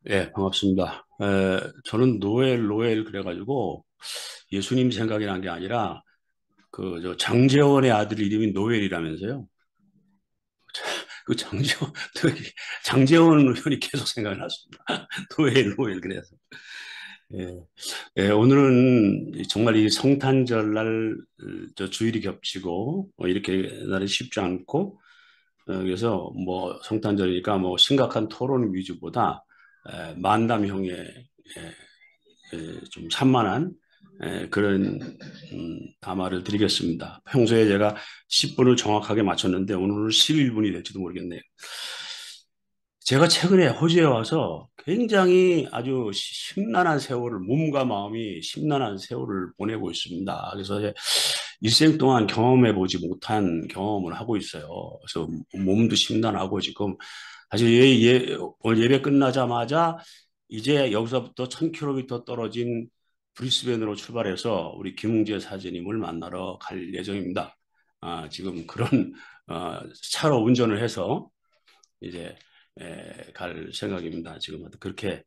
예, 반갑습니다. 저는 노엘 그래가지고 예수님 생각이 난 게 아니라 저 장제원의 아들 이름이 노엘이라면서요. 그 장제원, 장제원 의원이 계속 생각이 났습니다. 노엘 그래서. 예, 오늘은 정말 이 성탄절날 저 주일이 겹치고 이렇게 날이 쉽지 않고 그래서 뭐 성탄절이니까 뭐 심각한 토론 위주보다 만담형의 좀 산만한 그런 담화를 드리겠습니다. 평소에 제가 10분을 정확하게 맞췄는데 오늘은 11분이 될지도 모르겠네요. 제가 최근에 호주에 와서 굉장히 아주 심란한 세월을, 몸과 마음이 심란한 세월을 보내고 있습니다. 그래서 일생 동안 경험해보지 못한 경험을 하고 있어요. 그래서 몸도 심란하고 지금 사실 오늘 예배 끝나자마자 이제 여기서부터 1000km 떨어진 브리스벤으로 출발해서 우리 김웅재 사제님을 만나러 갈 예정입니다. 지금 그런 차로 운전을 해서 이제 갈 생각입니다. 지금 그렇게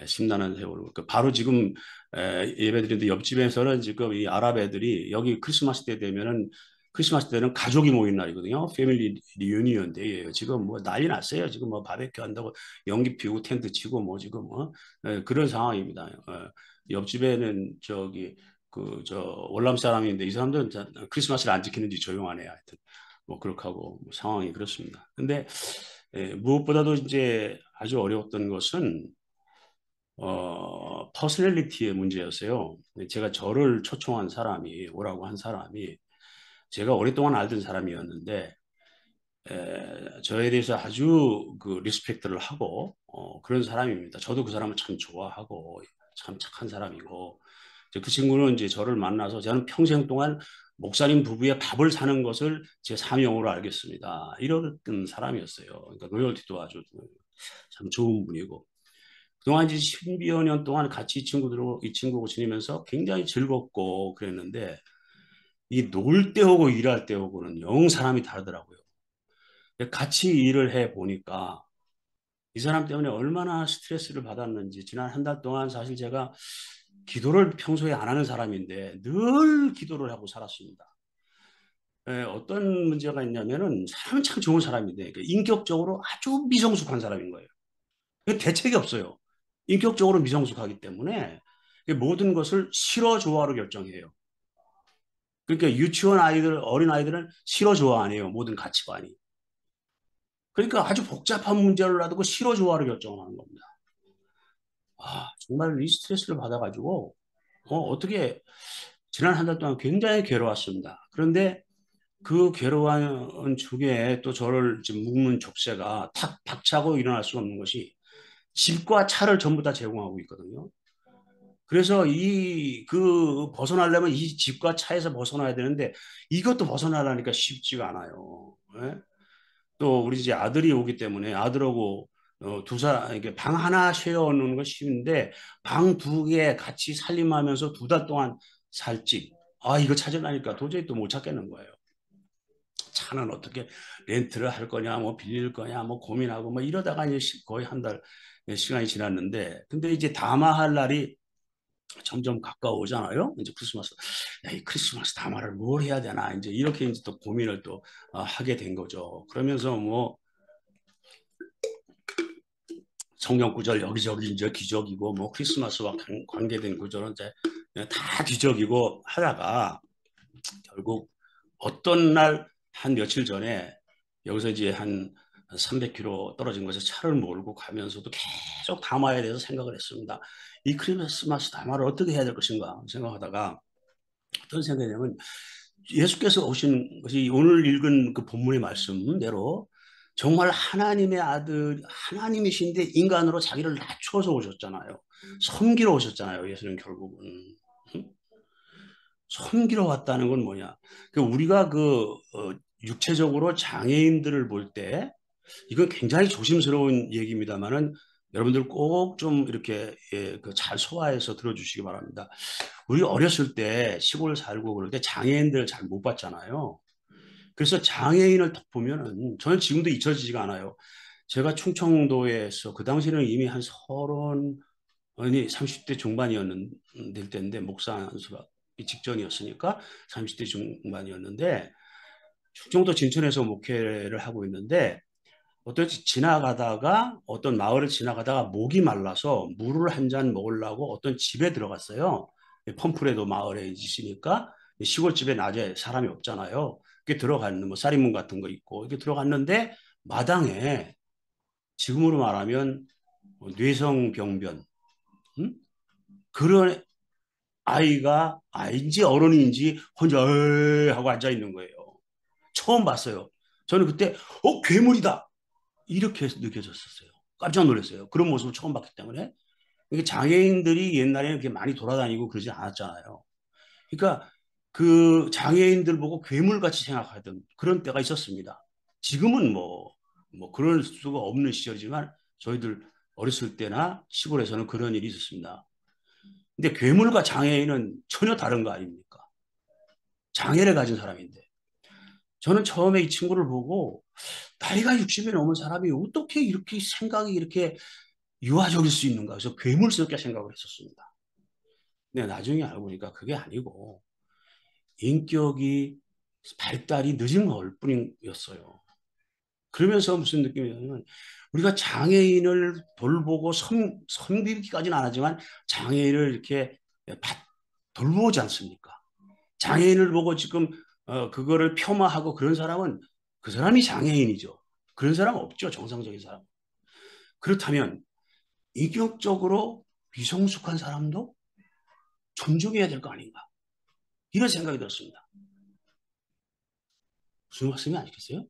심란한 세월. 바로 지금 예배드리는데 옆집에서는 지금 이 아랍 애들이 여기 크리스마스 때 되면은 크리스마스 때는 가족이 모인 날이거든요. 패밀리 리유니언 데이예요. 지금 뭐 난리 났어요. 지금 뭐 바베큐 한다고 연기 피우고 텐트 치고 뭐 지금 그런 상황입니다. 옆집에는 저기 그 저 월남 사람인데 이 사람들은 크리스마스를 안 지키는지 조용하네요. 하여튼 뭐 그렇게 하고 뭐 상황이 그렇습니다. 근데 무엇보다도 이제 아주 어려웠던 것은 퍼스널리티의 문제였어요. 제가 저를 초청한 사람이 오라고 한 사람이 제가 오랫동안 알던 사람이었는데 저에 대해서 아주 그 리스펙트를 하고 그런 사람입니다. 저도 그 사람을 참 좋아하고 참 착한 사람이고 이제 그 친구는 이제 저를 만나서 저는 평생 동안 목사님 부부의 밥을 사는 것을 제 사명으로 알겠습니다. 이런 사람이었어요. 그러니까 로열티도 아주 참 좋은 분이고 그동안 이제 10여 년 동안 같이 이 친구하고 지내면서 굉장히 즐겁고 그랬는데 이 놀 때 오고 일할 때 오고는 영 사람이 다르더라고요. 같이 일을 해 보니까 이 사람 때문에 얼마나 스트레스를 받았는지 지난 한 달 동안 사실 제가 기도를 평소에 안 하는 사람인데 늘 기도를 하고 살았습니다. 어떤 문제가 있냐면은 사람은 참 좋은 사람인데 그러니까 인격적으로 아주 미성숙한 사람인 거예요. 대책이 없어요. 인격적으로 미성숙하기 때문에 모든 것을 싫어 좋아로 결정해요. 그러니까 유치원 아이들, 어린 아이들은 싫어 좋아 안 해요. 모든 가치관이. 그러니까 아주 복잡한 문제를 놔두고 싫어 좋아로 결정하는 겁니다. 정말 이 스트레스를 받아가지고 어떻게 지난 한 달 동안 굉장히 괴로웠습니다. 그런데 그 괴로운 중에 또 저를 지금 묶는 족쇄가 탁 박차고 일어날 수 없는 것이 집과 차를 전부 다 제공하고 있거든요. 그래서 벗어나려면 이 집과 차에서 벗어나야 되는데 이것도 벗어나려니까 쉽지가 않아요. 예? 또 우리 이제 아들이 오기 때문에 아들하고 이게 방 하나 쉐어하는 건 쉬운데 방 두 개 같이 살림하면서 두 달 동안 살집. 이거 찾으려니까 도저히 또 못 찾겠는 거예요. 차는 어떻게 렌트를 할 거냐, 뭐 빌릴 거냐, 뭐 고민하고 뭐 이러다가 이제 거의 한 달 시간이 지났는데 근데 이제 담화할 날이 점점 가까워오잖아요. 이제 크리스마스. 야, 이 크리스마스 담화를 뭘 해야 되나. 이제 이렇게 이제 또 고민을 또 하게 된 거죠. 그러면서 뭐 성경 구절 여기저기 이제 기적이고 뭐 크리스마스와 관계된 구절은 이제 다 기적이고 하다가 결국 어떤 날 한 며칠 전에 여기서 이제 한 300km 떨어진 곳에 차를 몰고 가면서도 계속 담화에 대해서 생각을 했습니다. 이 크리스마스 담화를 어떻게 해야 될 것인가 생각하다가 어떤 생각이냐면 예수께서 오신 것이 오늘 읽은 그 본문의 말씀대로 정말 하나님의 아들, 하나님이신데 인간으로 자기를 낮춰서 오셨잖아요. 섬기러 오셨잖아요. 예수는 결국은. 응? 섬기러 왔다는 건 뭐냐? 우리가 육체적으로 장애인들을 볼 때 이건 굉장히 조심스러운 얘기입니다만은 여러분들 꼭 좀 이렇게 잘 소화해서 들어주시기 바랍니다. 우리 어렸을 때 시골 살고 그럴 때 장애인들 잘 못 봤잖아요. 그래서 장애인을 딱 보면은 저는 지금도 잊혀지지가 않아요. 제가 충청도에서 그 당시는 이미 한 서른 아니 30대 중반이었는 될 때인데 목사 안수하기 직전이었으니까 30대 중반이었는데 충청도 진천에서 목회를 하고 있는데 어떤 지나가다가 어떤 마을을 지나가다가 목이 말라서 물을 한 잔 먹으려고 어떤 집에 들어갔어요. 펌프레도 마을에 있으니까 시골집에 낮에 사람이 없잖아요. 이렇게 들어갔는 뭐 쌀이문 같은 거 있고 이렇게 들어갔는데 마당에 지금으로 말하면 뇌성병변 그런 아이가 아이인지 어른인지 혼자 하고 앉아 있는 거예요. 처음 봤어요. 저는 그때 괴물이다 이렇게 느껴졌었어요. 깜짝 놀랐어요. 그런 모습을 처음 봤기 때문에 이게 장애인들이 옛날에는 그렇게 많이 돌아다니고 그러지 않았잖아요. 그러니까 그 장애인들 보고 괴물같이 생각하던 그런 때가 있었습니다. 지금은 뭐 그럴 수가 없는 시절이지만 저희들 어렸을 때나 시골에서는 그런 일이 있었습니다. 근데 괴물과 장애인은 전혀 다른 거 아닙니까? 장애를 가진 사람인데. 저는 처음에 이 친구를 보고 나이가 60이 넘은 사람이 어떻게 이렇게 생각이 이렇게 유아적일 수 있는가. 그래서 괴물스럽게 생각을 했었습니다. 근데 나중에 알고 보니까 그게 아니고 인격이 발달이 늦은 걸 뿐이었어요. 그러면서 무슨 느낌이냐면 우리가 장애인을 돌보고 섬기기까지는 안 하지만 장애인을 이렇게 돌보지 않습니까? 장애인을 보고 지금 그거를 폄하하고 그런 사람은 그 사람이 장애인이죠. 그런 사람 없죠. 정상적인 사람. 그렇다면 인격적으로 미성숙한 사람도 존중해야 될 거 아닌가. 이런 생각이 들었습니다. 무슨 말씀이 아니겠어요?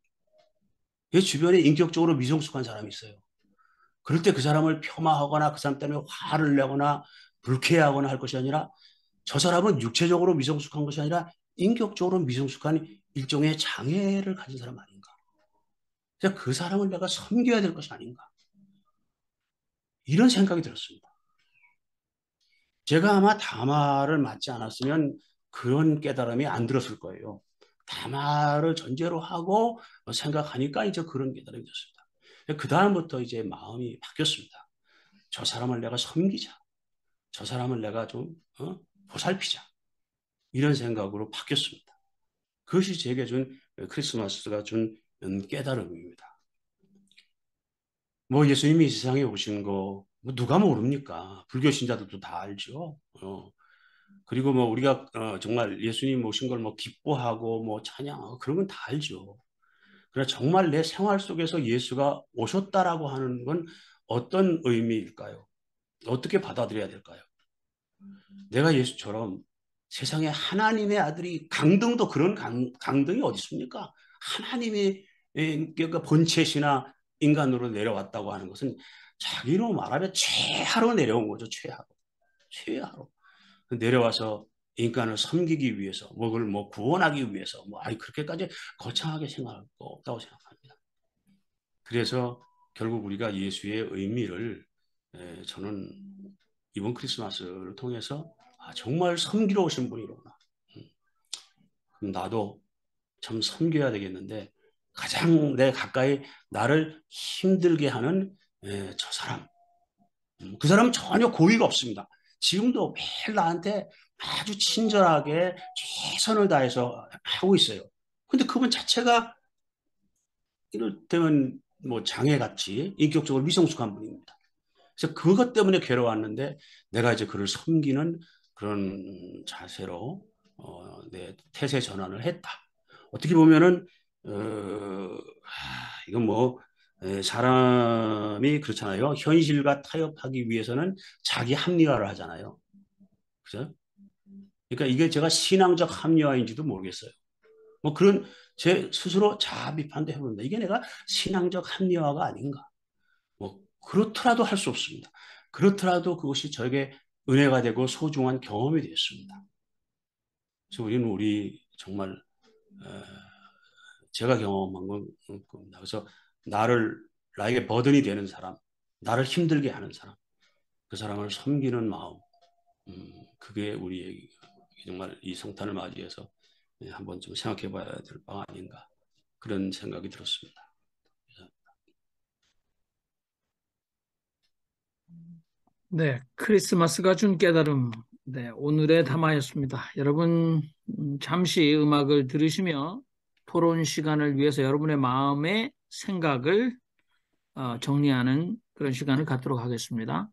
내 주변에 인격적으로 미성숙한 사람이 있어요. 그럴 때 그 사람을 폄하하거나 그 사람 때문에 화를 내거나 불쾌하거나 할 것이 아니라 저 사람은 육체적으로 미성숙한 것이 아니라 인격적으로 미성숙한 일종의 장애를 가진 사람 아닌가. 그래서 그 사람을 내가 섬겨야 될 것이 아닌가. 이런 생각이 들었습니다. 제가 아마 다마를 맞지 않았으면 그런 깨달음이 안 들었을 거예요. 다마를 전제로 하고 생각하니까 이제 그런 깨달음이 들었습니다. 그 다음부터 이제 마음이 바뀌었습니다. 저 사람을 내가 섬기자. 저 사람을 내가 좀 보살피자. 이런 생각으로 바뀌었습니다. 그것이 제게 준 크리스마스가 준 깨달음입니다. 뭐 예수님이 이 세상에 오신 거뭐 누가 모릅니까? 불교 신자들도 다 알죠. 그리고 뭐 우리가 정말 예수님 오신 걸 뭐 기뻐하고 뭐 찬양하고 그런 건 다 알죠. 그러나 정말 내 생활 속에서 예수가 오셨다라고 하는 건 어떤 의미일까요? 어떻게 받아들여야 될까요? 내가 예수처럼 세상에 하나님의 아들이 강등도 그런 강등이 어디 있습니까? 하나님의 그러니까 본체시나 인간으로 내려왔다고 하는 것은 자기로 말하면 최하로 내려온 거죠. 최하로. 최하로. 내려와서 인간을 섬기기 위해서, 그걸 뭐 구원하기 위해서, 아니, 그렇게까지 거창하게 생각할 거 없다고 생각합니다. 그래서 결국 우리가 예수의 의미를 저는 이번 크리스마스를 통해서 정말 섬기러 오신 분이로구나. 그럼 나도 참 섬겨야 되겠는데 가장 내 가까이 나를 힘들게 하는 저 사람. 그 사람은 전혀 고의가 없습니다. 지금도 매일 나한테 아주 친절하게 최선을 다해서 하고 있어요. 근데 그분 자체가 이를테면 뭐 장애같이 인격적으로 미성숙한 분입니다. 그래서 그것 때문에 괴로웠는데 내가 이제 그를 섬기는 그런 자세로 내 태세 전환을 했다. 어떻게 보면은 이건 뭐 사람이 그렇잖아요. 현실과 타협하기 위해서는 자기 합리화를 하잖아요. 그죠? 그러니까 이게 제가 신앙적 합리화인지도 모르겠어요. 뭐 그런 제 스스로 자아 비판도 해봅니다. 이게 내가 신앙적 합리화가 아닌가? 뭐 그렇더라도 할 수 없습니다. 그렇더라도 그것이 저에게 은혜가 되고 소중한 경험이 되었습니다. 그래서 우리는 정말 제가 경험한 겁니다. 그래서 나에게 버든이 되는 사람, 나를 힘들게 하는 사람, 그 사람을 섬기는 마음, 그게 우리의 정말 이 성탄을 맞이해서 한번 좀 생각해 봐야 될 바 아닌가 그런 생각이 들었습니다. 네, 크리스마스가 준 깨달음. 네, 오늘의 담화였습니다. 여러분, 잠시 음악을 들으시며 토론 시간을 위해서 여러분의 마음의 생각을 정리하는 그런 시간을 갖도록 하겠습니다.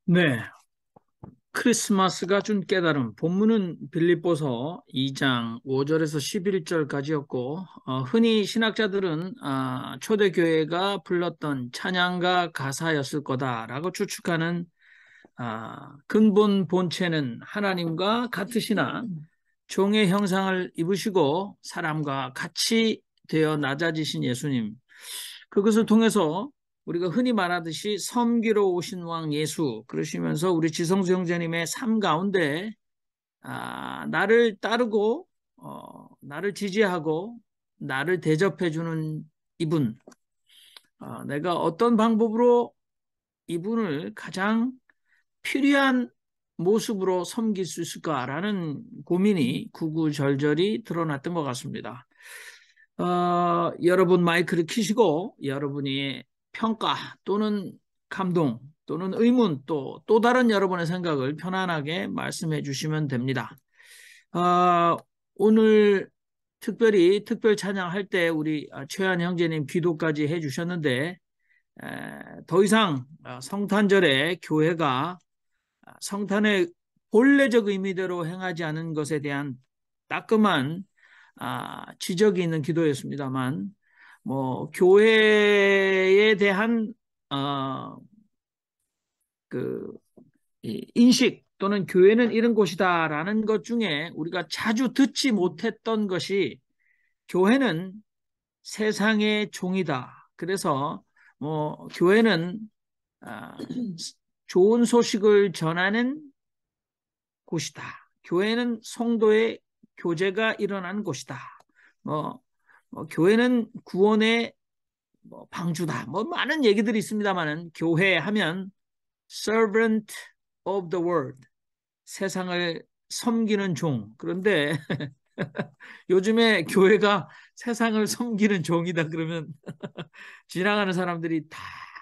네, 크리스마스가 준 깨달음. 본문은 빌립보서 2장 5절에서 11절까지였고, 흔히 신학자들은 초대교회가 불렀던 찬양가 가사였을 거다라고 추측하는 근본 본체는 하나님과 같으시나 종의 형상을 입으시고 사람과 같이 되어 낮아지신 예수님. 그것을 통해서 우리가 흔히 말하듯이 섬기러 오신 왕 예수 그러시면서 우리 지성수 형제님의 삶 가운데 나를 따르고 나를 지지하고 나를 대접해 주는 이분, 내가 어떤 방법으로 이분을 가장 필요한 모습으로 섬길 수 있을까라는 고민이 구구절절히 드러났던 것 같습니다. 여러분 마이크를 켜시고 여러분이 평가 또는 감동 또는 의문 또 다른 여러분의 생각을 편안하게 말씀해 주시면 됩니다. 어, 오늘 특별히 특별 찬양할 때 우리 최한 형제님 기도까지 해 주셨는데 더 이상 성탄절에 교회가 성탄의 본래적 의미대로 행하지 않은 것에 대한 따끔한 지적이 있는 기도였습니다만, 뭐 교회에 대한 어, 그 인식 또는 교회는 이런 곳이다라는 것 중에 우리가 자주 듣지 못했던 것이 교회는 세상의 종이다. 그래서 뭐 교회는 아, 좋은 소식을 전하는 곳이다. 교회는 성도의 교제가 일어난 곳이다. 뭐, 교회는 구원의 방주다. 뭐 많은 얘기들이 있습니다만은 교회 하면 servant of the world, 세상을 섬기는 종. 그런데 요즘에 교회가 세상을 섬기는 종이다 그러면 지나가는 사람들이 다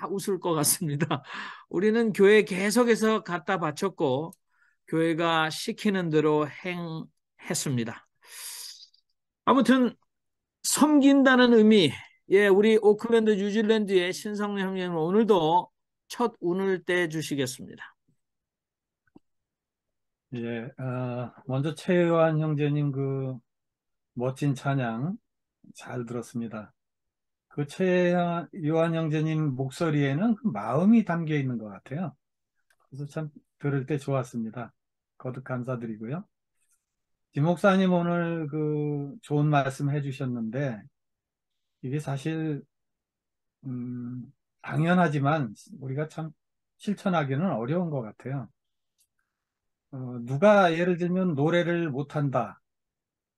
웃을 것 같습니다. 우리는 교회 계속해서 갖다 바쳤고 교회가 시키는 대로 행했습니다. 아무튼 섬긴다는 의미, 예, 우리 오클랜드 뉴질랜드의 신성래 형님 오늘도 첫 운을 떼 주시겠습니다. 예, 먼저 최요한 형제님 그 멋진 찬양 잘 들었습니다. 그 최요한 형제님 목소리에는 그 마음이 담겨 있는 것 같아요. 그래서 참 들을 때 좋았습니다. 거듭 감사드리고요. 김 목사님 오늘 그 좋은 말씀 해주셨는데 이게 사실 당연하지만 우리가 참 실천하기는 어려운 것 같아요. 누가 예를 들면 노래를 못한다,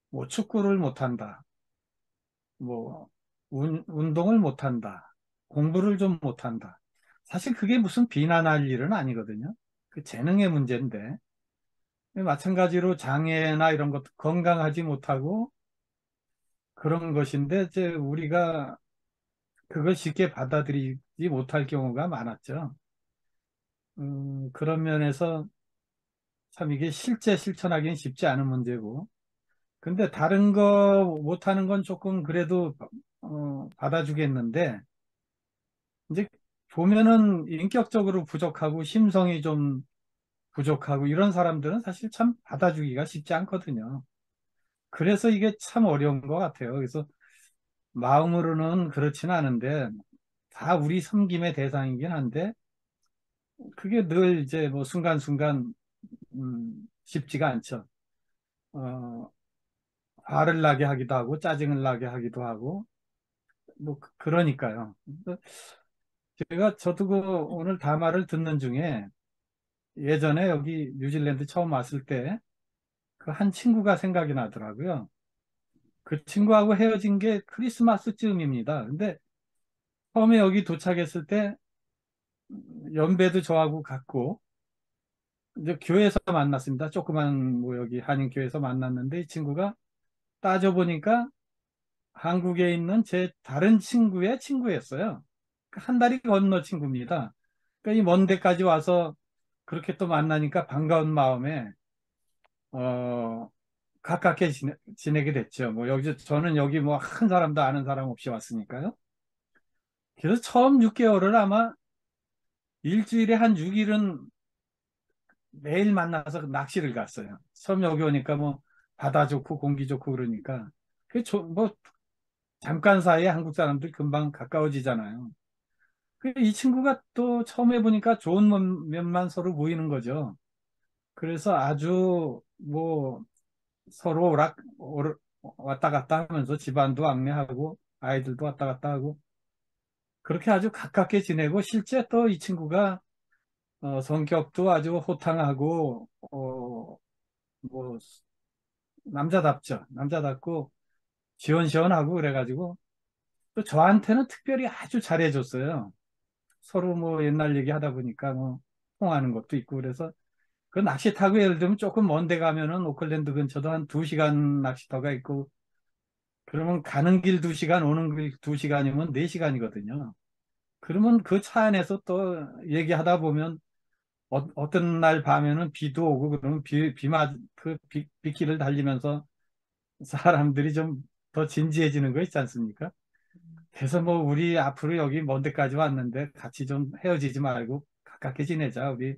뭐 축구를 못한다, 뭐 운동을 못한다, 공부를 좀 못한다. 사실 그게 무슨 비난할 일은 아니거든요. 그 재능의 문제인데 마찬가지로 장애나 이런 것도 건강하지 못하고 그런 것인데 이제 우리가 그걸 쉽게 받아들이지 못할 경우가 많았죠. 그런 면에서 참 이게 실제 실천하기는 쉽지 않은 문제고 근데 다른 거 못하는 건 조금 그래도 받아주겠는데, 이제 보면은 인격적으로 부족하고 심성이 좀 부족하고 이런 사람들은 사실 참 받아주기가 쉽지 않거든요. 그래서 이게 참 어려운 것 같아요. 그래서 마음으로는 그렇지는 않은데 다 우리 섬김의 대상이긴 한데 그게 늘 이제 뭐 순간순간 쉽지가 않죠. 어, 화를 나게 하기도 하고 짜증을 나게 하기도 하고 뭐 그러니까요. 그래서 저도 그 오늘 담화를 듣는 중에 예전에 여기 뉴질랜드 처음 왔을 때 그 한 친구가 생각이 나더라고요. 그 친구하고 헤어진 게 크리스마스쯤입니다. 근데 처음에 여기 도착했을 때 연배도 저하고 같고 이제 교회에서 만났습니다. 조그만 뭐 여기 한인교회에서 만났는데 이 친구가 따져보니까 한국에 있는 제 다른 친구의 친구였어요. 한 다리 건너 친구입니다. 그러니까 이 먼 데까지 와서 그렇게 또 만나니까 반가운 마음에 어 가깝게 지내게 됐죠. 뭐 여기 저는 여기 뭐 한 사람도 아는 사람 없이 왔으니까요. 그래서 처음 6개월을 아마 일주일에 한 6일은 매일 만나서 낚시를 갔어요. 처음 여기 오니까 뭐 바다 좋고 공기 좋고 그러니까 뭐 잠깐 사이에 한국 사람들 금방 가까워지잖아요. 이 친구가 또 처음 해보니까 좋은 면만 서로 보이는 거죠. 그래서 아주 뭐 서로 왔다 갔다 하면서 집안도 왕래하고 아이들도 왔다 갔다 하고 그렇게 아주 가깝게 지내고 실제 또 이 친구가 성격도 아주 호탕하고 뭐 남자답죠. 남자답고 시원시원하고 그래가지고 또 저한테는 특별히 아주 잘해줬어요. 서로 뭐 옛날 얘기하다 보니까 뭐 통하는 것도 있고 그래서 그 낚시 타고 예를 들면 조금 먼데 가면은 오클랜드 근처도 한 2시간 낚시터가 있고 그러면 가는 길 2시간 오는 길 2시간이면 4시간이거든요. 그러면 그 차 안에서 또 얘기하다 보면 어떤 날 밤에는 비도 오고 그러면 비길을 달리면서 사람들이 좀 더 진지해지는 거 있지 않습니까? 그래서 뭐 우리 앞으로 여기 먼 데까지 왔는데 같이 좀 헤어지지 말고 가깝게 지내자. 우리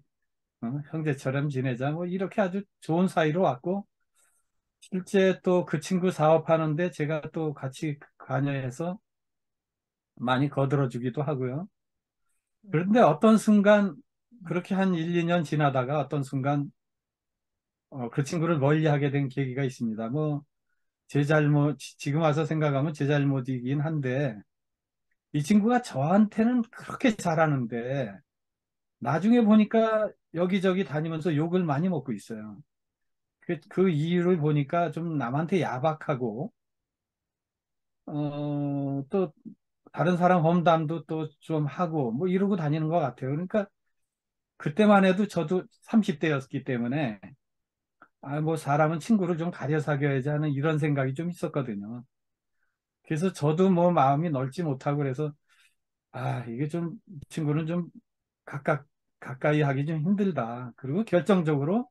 형제처럼 지내자. 뭐 이렇게 아주 좋은 사이로 왔고 실제 또 그 친구 사업하는데 제가 또 같이 관여해서 많이 거들어 주기도 하고요. 그런데 어떤 순간 그렇게 한 1, 2년 지나다가 어떤 순간 그 친구를 멀리하게 된 계기가 있습니다. 뭐 제 잘못 지금 와서 생각하면 제 잘못이긴 한데 이 친구가 저한테는 그렇게 잘하는데 나중에 보니까 여기저기 다니면서 욕을 많이 먹고 있어요. 그 이유를 보니까 좀 남한테 야박하고 또 다른 사람 험담도 또 좀 하고 뭐 이러고 다니는 것 같아요. 그러니까 그때만 해도 저도 30대였기 때문에 뭐 사람은 친구를 좀 가려 사귀어야지 하는 이런 생각이 좀 있었거든요. 그래서 저도 뭐 마음이 넓지 못하고 그래서 이게 좀 친구는 좀 가까, 가까이 하기 좀 힘들다. 그리고 결정적으로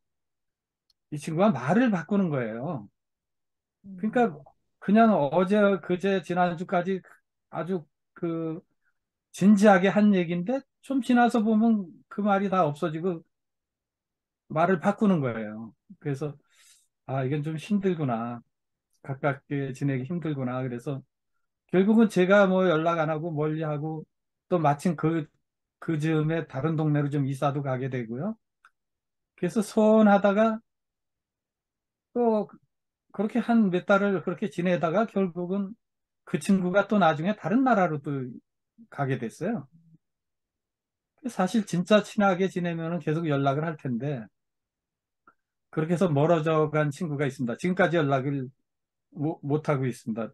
이 친구가 말을 바꾸는 거예요. 그러니까 그냥 어제, 그제, 지난주까지 아주 그 진지하게 한 얘기인데 좀 지나서 보면 그 말이 다 없어지고 말을 바꾸는 거예요. 그래서 이건 좀 힘들구나. 가깝게 지내기 힘들구나. 그래서 결국은 제가 뭐 연락 안 하고 멀리 하고 또 마침 그 즈음에 다른 동네로 좀 이사도 가게 되고요. 그래서 소원하다가 또 그렇게 한 몇 달을 그렇게 지내다가 결국은 그 친구가 또 나중에 다른 나라로 또 가게 됐어요. 사실 진짜 친하게 지내면은 계속 연락을 할 텐데 그렇게 해서 멀어져 간 친구가 있습니다. 지금까지 연락을 못 하고 있습니다.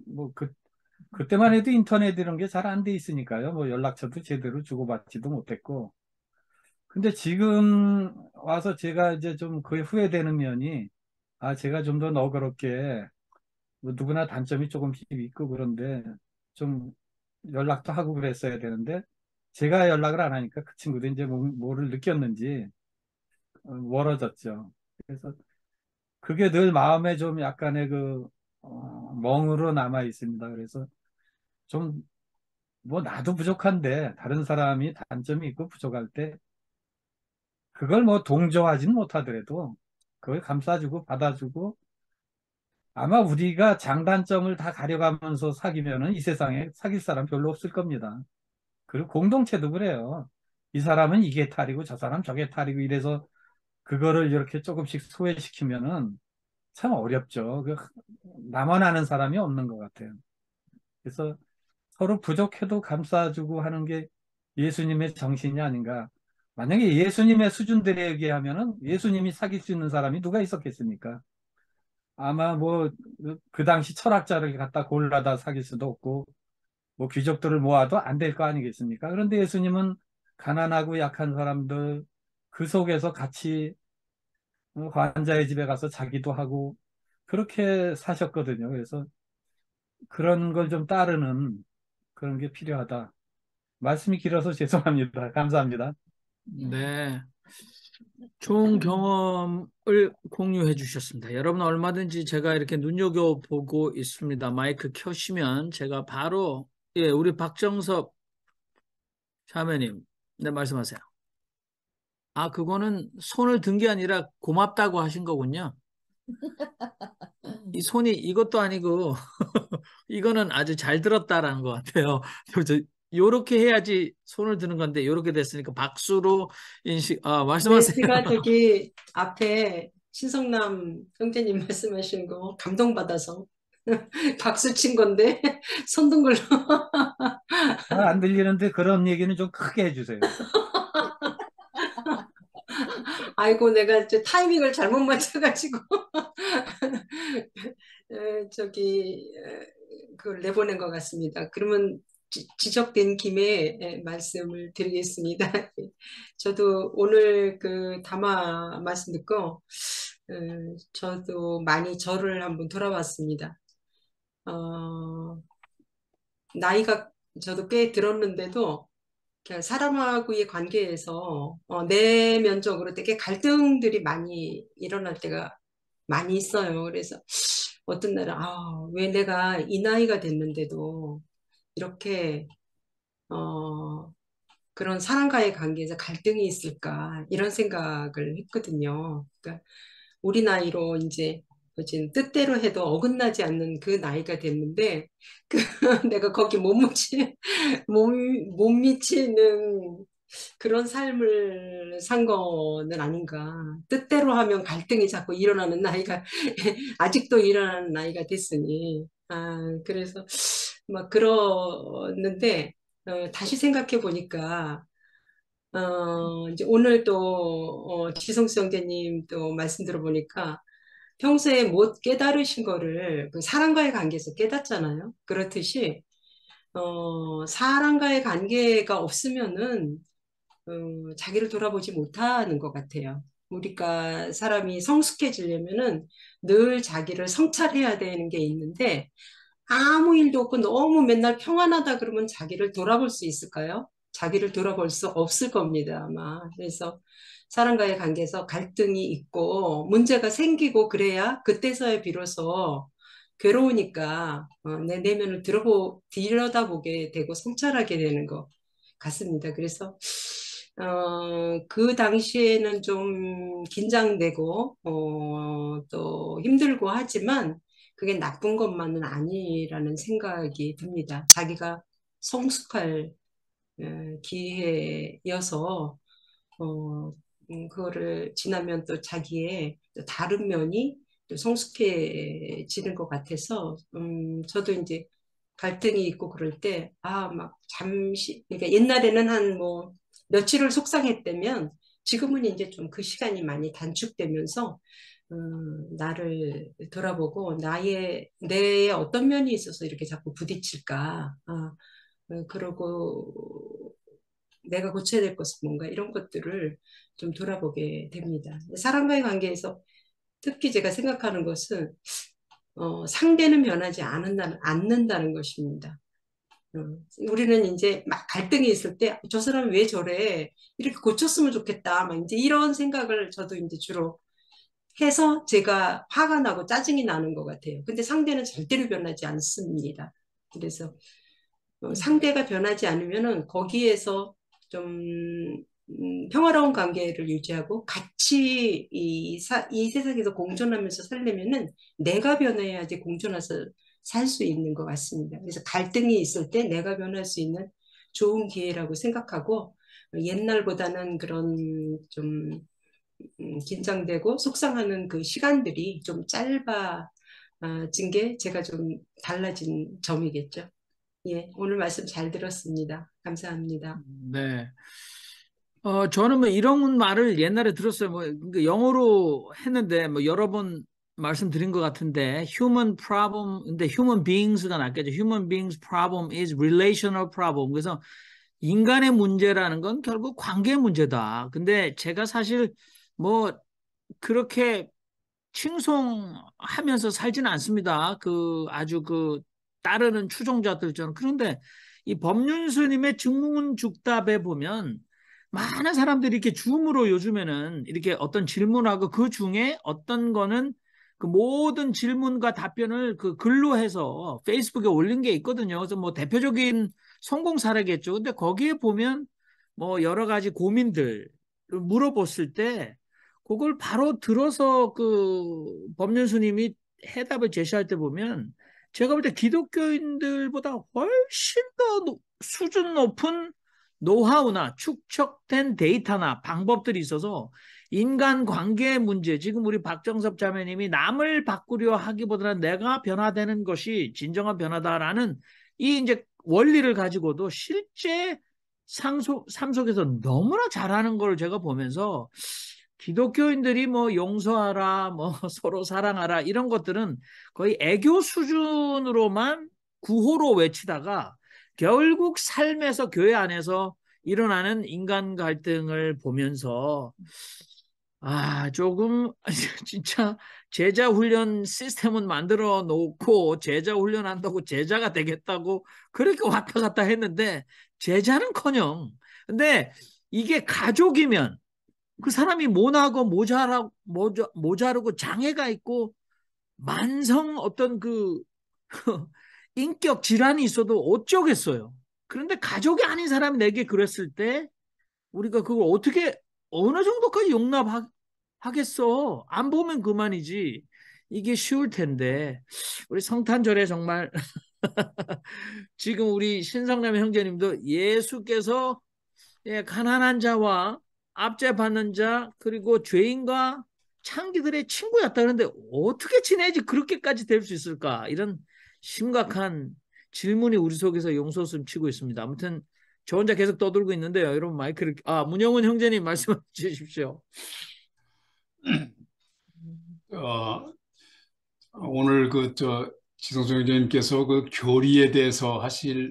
그때만 해도 인터넷 이런 게 잘 안 돼 있으니까요. 뭐 연락처도 제대로 주고받지도 못했고. 근데 지금 와서 제가 이제 좀 그게 후회되는 면이 제가 좀 더 너그럽게 뭐 누구나 단점이 조금씩 있고 그런데 좀 연락도 하고 그랬어야 되는데 제가 연락을 안 하니까 그 친구도 이제 뭐를 느꼈는지 멀어졌죠. 그래서 그게 늘 마음에 좀 약간의 멍으로 남아 있습니다. 그래서 좀, 뭐, 나도 부족한데, 다른 사람이 단점이 있고 부족할 때, 그걸 뭐 동조하지는 못하더라도, 그걸 감싸주고 받아주고, 아마 우리가 장단점을 다 가려가면서 사귀면은 이 세상에 사귈 사람 별로 없을 겁니다. 그리고 공동체도 그래요. 이 사람은 이게 탈이고 저 사람 저게 탈이고 이래서 그거를 이렇게 조금씩 소외시키면은 참 어렵죠. 나만 아는 사람이 없는 것 같아요. 그래서 서로 부족해도 감싸주고 하는 게 예수님의 정신이 아닌가. 만약에 예수님의 수준대로 얘기하면은 예수님이 사귈 수 있는 사람이 누가 있었겠습니까? 아마 뭐 그 당시 철학자를 갖다 골라다 사귈 수도 없고 뭐 귀족들을 모아도 안 될 거 아니겠습니까? 그런데 예수님은 가난하고 약한 사람들 그 속에서 같이 환자의 집에 가서 자기도 하고 그렇게 사셨거든요. 그래서 그런 걸 좀 따르는 그런 게 필요하다. 말씀이 길어서 죄송합니다. 감사합니다. 네. 좋은 경험을 공유해 주셨습니다. 여러분 얼마든지 제가 이렇게 눈여겨보고 있습니다. 마이크 켜시면 제가 바로, 예, 우리 박정섭 자매님, 네, 말씀하세요. 아, 그거는 손을 든 게 아니라 고맙다고 하신 거군요. 이 손이 이것도 아니고, 이거는 아주 잘 들었다라는 것 같아요. 요렇게 해야지 손을 드는 건데, 요렇게 됐으니까 박수로 인식, 아, 네, 말씀하세요. 제가 저기 앞에 신성남 형제님 말씀하신 거 감동받아서 박수 친 건데 손든 걸로. 잘 안 들리는데 그런 얘기는 좀 크게 해주세요. 아이고 내가 이제 타이밍을 잘못 맞춰가지고 그걸 내보낸 것 같습니다. 그러면 지적된 김에 말씀을 드리겠습니다. 저도 오늘 그 담화 말씀 듣고 저도 많이 저를 한번 돌아봤습니다. 나이가 저도 꽤 들었는데도 그냥 사람하고의 관계에서 내면적으로 되게 갈등들이 많이 일어날 때가 많이 있어요. 그래서 어떤 날은 왜 내가 이 나이가 됐는데도 이렇게 그런 사람과의 관계에서 갈등이 있을까 이런 생각을 했거든요. 그러니까 우리 나이로 이제 지금 뜻대로 해도 어긋나지 않는 그 나이가 됐는데 그 내가 거기 못 미치는 그런 삶을 산 거는 아닌가. 뜻대로 하면 갈등이 자꾸 일어나는 나이가 아직도 일어나는 나이가 됐으니 그래서 막 그러는데 다시 생각해 보니까 이제 오늘 또 지성수 형제님 또 말씀 들어보니까 평소에 못 깨달으신 거를 그 사람과의 관계에서 깨닫잖아요. 그렇듯이 사람과의 관계가 없으면은 자기를 돌아보지 못하는 것 같아요. 우리가 사람이 성숙해지려면은 늘 자기를 성찰해야 되는 게 있는데 아무 일도 없고 너무 맨날 평안하다 그러면 자기를 돌아볼 수 있을까요? 자기를 돌아볼 수 없을 겁니다, 아마. 그래서 사람과의 관계에서 갈등이 있고 문제가 생기고 그래야 그때서야 비로소 괴로우니까 내 내면을 들여다보게 되고 성찰하게 되는 것 같습니다. 그래서 그 당시에는 좀 긴장되고 또 힘들고 하지만 그게 나쁜 것만은 아니라는 생각이 듭니다. 자기가 성숙할 기회여서 그거를 지나면 또 자기의 또 다른 면이 또 성숙해지는 것 같아서 저도 이제 갈등이 있고 그럴 때 막 잠시 그러니까 옛날에는 한 뭐 며칠을 속상했다면 지금은 이제 좀 그 시간이 많이 단축되면서 나를 돌아보고 내 어떤 면이 있어서 이렇게 자꾸 부딪힐까 그러고 내가 고쳐야 될 것은 뭔가 이런 것들을 좀 돌아보게 됩니다. 사람과의 관계에서 특히 제가 생각하는 것은 상대는 변하지 않는다는 것입니다. 우리는 이제 막 갈등이 있을 때 저 사람 왜 저래 이렇게 고쳤으면 좋겠다 막 이제 이런 생각을 저도 이제 주로 해서 제가 화가 나고 짜증이 나는 것 같아요. 근데 상대는 절대로 변하지 않습니다. 그래서 상대가 변하지 않으면은 거기에서 좀 평화로운 관계를 유지하고 같이 이 세상에서 공존하면서 살려면은 내가 변해야지 공존해서 살 수 있는 것 같습니다. 그래서 갈등이 있을 때 내가 변할 수 있는 좋은 기회라고 생각하고 옛날보다는 그런 좀 긴장되고 속상하는 그 시간들이 좀 짧아진 게 제가 좀 달라진 점이겠죠. 예, 오늘 말씀 잘 들었습니다. 감사합니다. 네. 저는 뭐 이런 말을 옛날에 들었어요. 뭐 그 영어로 했는데 뭐 여러 번 말씀드린 것 같은데 human problem, 근데 human beings가 낫겠죠. human beings problem is relational problem. 그래서 인간의 문제라는 건 결국 관계 문제다. 근데 제가 사실 뭐 그렇게 칭송하면서 살지는 않습니다. 그 아주 그 따르는 추종자들처럼. 그런데 이 법륜 스님의 증문즉답에 보면 많은 사람들이 이렇게 줌으로 요즘에는 이렇게 어떤 질문하고 그 중에 어떤 거는 그 모든 질문과 답변을 그 글로 해서 페이스북에 올린 게 있거든요. 그래서 뭐 대표적인 성공 사례겠죠. 근데 거기에 보면 뭐 여러 가지 고민들 물어봤을 때 그걸 바로 들어서 그 법륜 스님이 해답을 제시할 때 보면 제가 볼 때 기독교인들보다 훨씬 더 수준 높은 노하우나 축적된 데이터나 방법들이 있어서 인간관계 문제, 지금 우리 박정섭 자매님이 남을 바꾸려 하기보다는 내가 변화되는 것이 진정한 변화다라는 이 이제 원리를 가지고도 실제 삶 속에서 너무나 잘하는 걸 제가 보면서 기독교인들이 뭐 용서하라, 뭐 서로 사랑하라 이런 것들은 거의 애교 수준으로만 구호로 외치다가 결국 삶에서 교회 안에서 일어나는 인간 갈등을 보면서 조금 진짜 제자 훈련 시스템은 만들어 놓고 제자 훈련한다고 제자가 되겠다고 그렇게 왔다 갔다 했는데 제자는커녕 근데 이게 가족이면 그 사람이 모나고 모자르고 장애가 있고 만성 어떤 그 인격 질환이 있어도 어쩌겠어요. 그런데 가족이 아닌 사람이 내게 그랬을 때 우리가 그걸 어떻게 어느 정도까지 용납하겠어. 안 보면 그만이지. 이게 쉬울 텐데 우리 성탄절에 정말 지금 우리 신성남 형제님도 예수께서 가난한 자와 압제받는 자 그리고 죄인과 창기들의 친구였다. 그런데 어떻게 지내야지 그렇게까지 될 수 있을까? 이런 심각한 질문이 우리 속에서 용솟음 치고 있습니다. 아무튼 저 혼자 계속 떠들고 있는데요. 여러분 마이크를 문영훈 형제님 말씀해 주십시오. 어, 오늘 지성정 의원님께서 그 교리에 대해서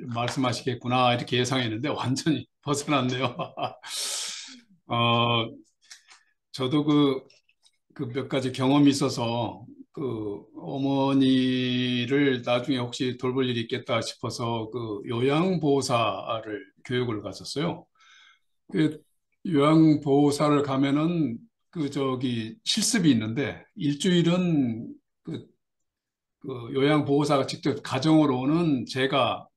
말씀하시겠구나 이렇게 예상했는데 완전히 벗어났네요. 저도 그 몇 가지 경험이 있어서 그 어머니를 나중에 혹시 돌볼 일이 있겠다 싶어서 그 요양보호사를 교육을 갔었어요. 그 요양보호사를 가면은 실습이 있는데 일주일은 그 요양보호사가 직접 가정으로 오는 제가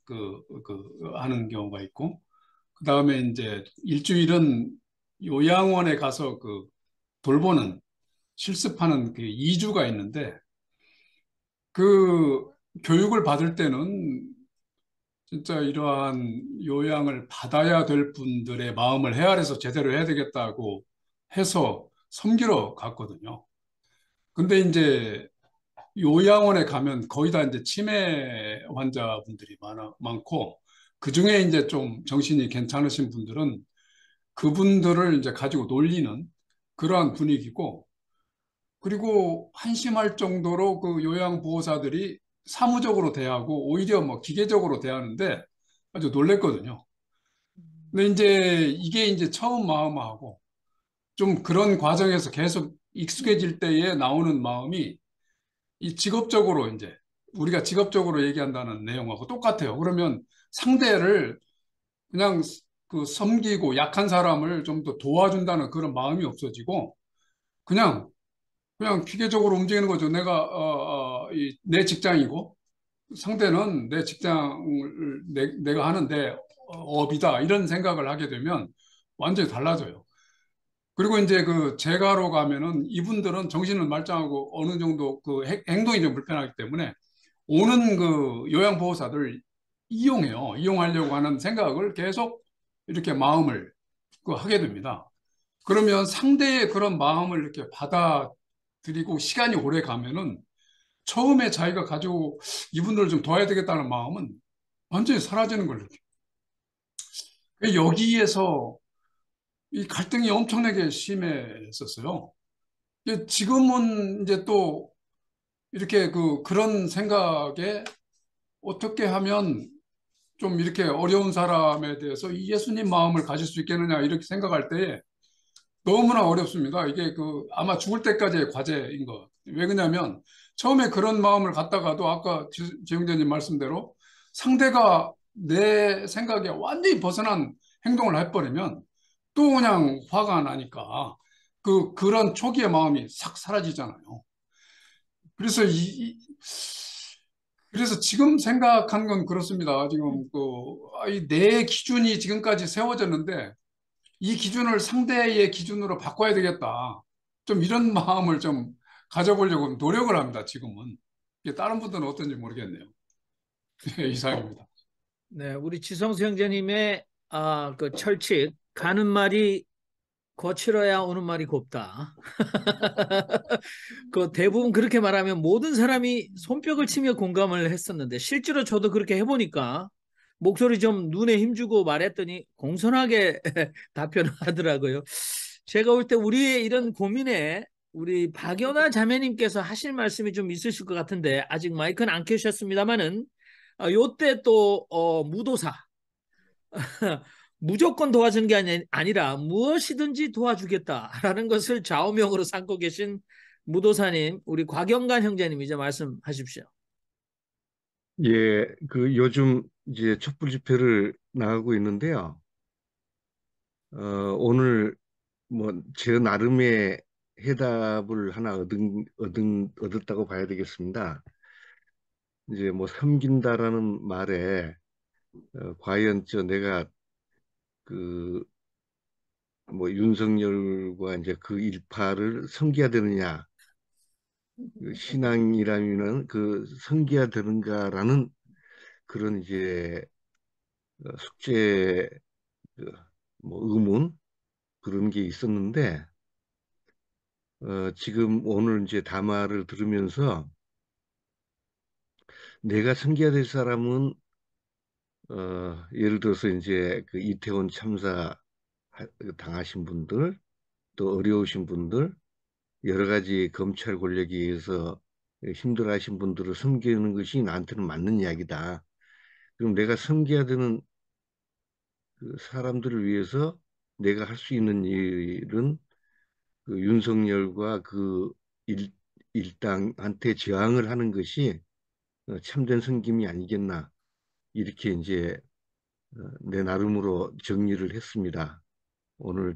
하는 경우가 있고, 그 다음에 이제 일주일은 요양원에 가서 돌보는, 실습하는 2주가 있는데, 그 교육을 받을 때는 진짜 이러한 요양을 받아야 될 분들의 마음을 헤아려서 제대로 해야 되겠다고 해서 섬기러 갔거든요. 근데 이제 요양원에 가면 거의 다 이제 치매 환자분들이 많고, 그 중에 이제 좀 정신이 괜찮으신 분들은 그분들을 이제 가지고 놀리는 그러한 분위기고, 그리고 한심할 정도로 그 요양보호사들이 사무적으로 대하고 오히려 뭐 기계적으로 대하는데 아주 놀랬거든요. 근데 이게 이제 처음 마음하고 좀 그런 과정에서 계속 익숙해질 때에 나오는 마음이 이 직업적으로 이제 우리가 직업적으로 얘기한다는 내용하고 똑같아요. 그러면 상대를 그냥 섬기고 약한 사람을 좀 더 도와준다는 그런 마음이 없어지고 그냥 그냥 기계적으로 움직이는 거죠. 내 직장이고 상대는 내 직장을 내가 하는데 업이다 이런 생각을 하게 되면 완전히 달라져요. 그리고 이제 그 재가로 가면은 이분들은 정신은 말짱하고 어느 정도 그 행동이 좀 불편하기 때문에 오는 그 요양보호사들 이용해요. 이용하려고 하는 생각을 계속 이렇게 마음을 그 하게 됩니다. 그러면 상대의 그런 마음을 이렇게 받아들이고 시간이 오래 가면은 처음에 자기가 가지고 이분들을 좀 도와야 되겠다는 마음은 완전히 사라지는 걸 느껴요. 여기에서 이 갈등이 엄청나게 심했었어요. 지금은 이제 또 이렇게 그런 생각에 어떻게 하면 좀 이렇게 어려운 사람에 대해서 이 예수님 마음을 가질 수 있겠느냐 이렇게 생각할 때에 너무나 어렵습니다. 이게 아마 죽을 때까지의 과제인 것. 왜 그러냐면 처음에 그런 마음을 갖다가도 아까 지영자님 말씀대로 상대가 내 생각에 완전히 벗어난 행동을 해버리면 또 그냥 화가 나니까 그런 초기의 마음이 싹 사라지잖아요. 그래서 그래서 지금 생각한 건 그렇습니다. 지금 내 기준이 지금까지 세워졌는데 이 기준을 상대의 기준으로 바꿔야 되겠다. 좀 이런 마음을 좀 가져보려고 노력을 합니다. 지금은. 다른 분들은 어떤지 모르겠네요. 이상입니다. 네, 우리 지성수 형제님의 그 철칙, 가는 말이 거칠어야 오는 말이 곱다. 그 대부분 그렇게 말하면 모든 사람이 손뼉을 치며 공감을 했었는데 실제로 저도 그렇게 해보니까 목소리 좀 눈에 힘주고 말했더니 공손하게 답변을 하더라고요. 제가 볼 때 우리의 이런 고민에 우리 박연아 자매님께서 하실 말씀이 좀 있으실 것 같은데 아직 마이크는 안 켜셨습니다만은 요때 또 무도사 무조건 도와주는 게 아니라 무엇이든지 도와주겠다라는 것을 좌우명으로 삼고 계신 무도사님, 우리 곽영관 형제님 이제 말씀하십시오. 예, 요즘 이제 촛불 집회를 나가고 있는데요. 오늘 뭐 제 나름의 해답을 하나 얻었다고 봐야 되겠습니다. 이제 뭐 섬긴다라는 말에 과연 내가 뭐 윤석열과 이제 그 일파를 섬겨야 되느냐, 신앙이라면은 섬겨야 되는가라는 그런 이제 숙제 뭐 의문 그런 게 있었는데 지금 오늘 이제 담화를 들으면서 내가 섬겨야 될 사람은 예를 들어서 이제 이태원 참사 당하신 분들, 또 어려우신 분들, 여러 가지 검찰 권력에 의해서 힘들어하신 분들을 섬기는 것이 나한테는 맞는 이야기다. 그럼 내가 섬겨야 되는 사람들을 위해서 내가 할 수 있는 일은 윤석열과 일당한테 저항을 하는 것이 참된 섬김이 아니겠나. 이렇게 이제 내 나름으로 정리를 했습니다. 오늘